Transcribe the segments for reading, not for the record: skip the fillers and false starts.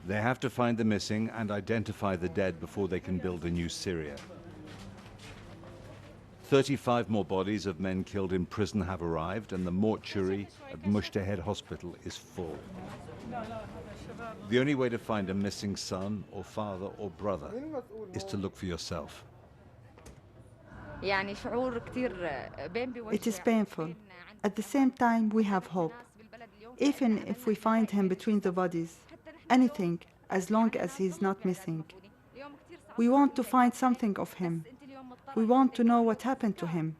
They have to find the missing and identify the dead before they can build a new Syria. 35 more bodies of men killed in prison have arrived, and the mortuary at Mushtahid Hospital is full. The only way to find a missing son or father or brother is to look for yourself. It is painful. At the same time, we have hope. Even if we find him between the bodies, anything, as long as he's not missing. We want to find something of him. We want to know what happened to him.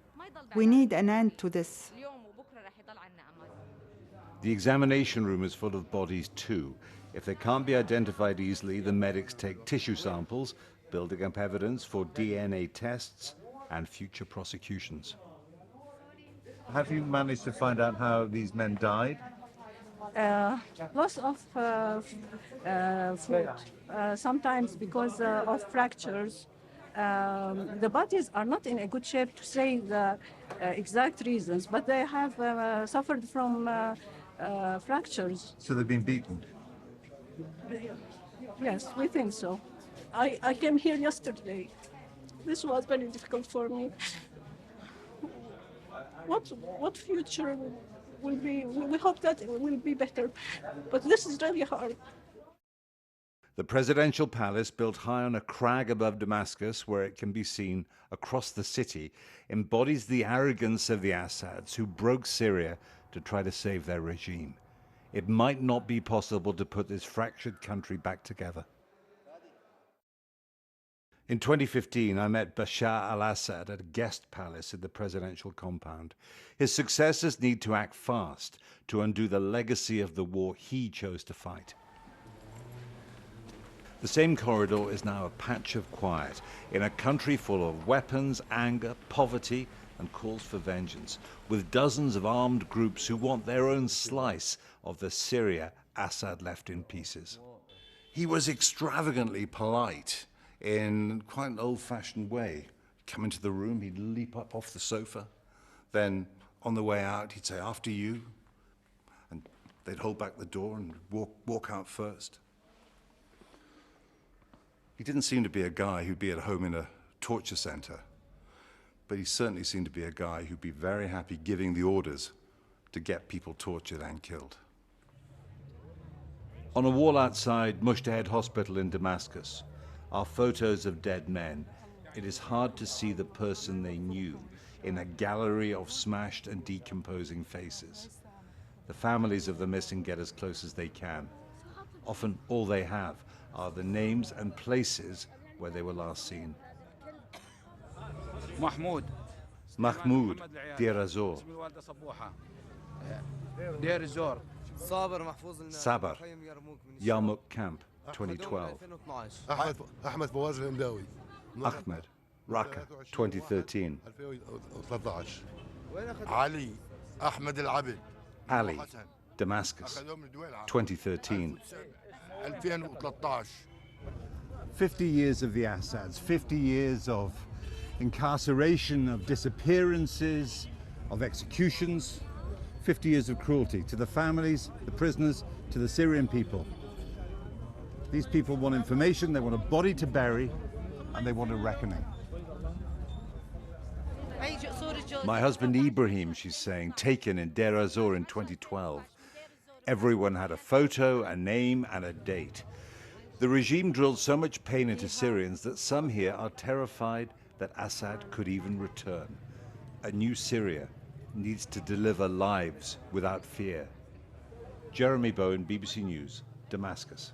We need an end to this. The examination room is full of bodies too. If they can't be identified easily, the medics take tissue samples, building up evidence for DNA tests and future prosecutions. Have you managed to find out how these men died? Loss of food, sometimes because of fractures. The bodies are not in a good shape to say the exact reasons, but they have suffered from fractures. So they've been beaten? Yes, we think so. I came here yesterday. This was very difficult for me. What future will be? We hope that it will be better, but this is really hard. The presidential palace, built high on a crag above Damascus, where it can be seen across the city, embodies the arrogance of the Assads, who broke Syria to try to save their regime. It might not be possible to put this fractured country back together. In 2015, I met Bashar al-Assad at a guest palace in the presidential compound. His successors need to act fast to undo the legacy of the war he chose to fight. The same corridor is now a patch of quiet in a country full of weapons, anger, poverty, and calls for vengeance, with dozens of armed groups who want their own slice of the Syria Assad left in pieces. He was extravagantly polite in quite an old-fashioned way. Come into the room, he'd leap up off the sofa. Then on the way out, he'd say, "After you." And they'd hold back the door and walk out first. He didn't seem to be a guy who'd be at home in a torture center, but he certainly seemed to be a guy who'd be very happy giving the orders to get people tortured and killed. On a wall outside Mushtahid Hospital in Damascus are photos of dead men. It is hard to see the person they knew in a gallery of smashed and decomposing faces. The families of the missing get as close as they can. Often all they have are the names and places where they were last seen. Mahmoud, Deir ez-Zor. Sabar, Yarmouk Camp, 2012. Ahmed, Raqqa, 2013. Ali, Damascus, 2013. 50 years of the Assads, 50 years of incarceration, of disappearances, of executions, 50 years of cruelty to the families, the prisoners, to the Syrian people. These people want information, they want a body to bury, and they want a reckoning. My husband Ibrahim, she's saying, taken in Deir ez-Zor in 2012. Everyone had a photo, a name, and a date. The regime drilled so much pain into Syrians that some here are terrified that Assad could even return. A new Syria needs to deliver lives without fear. Jeremy Bowen, BBC News, Damascus.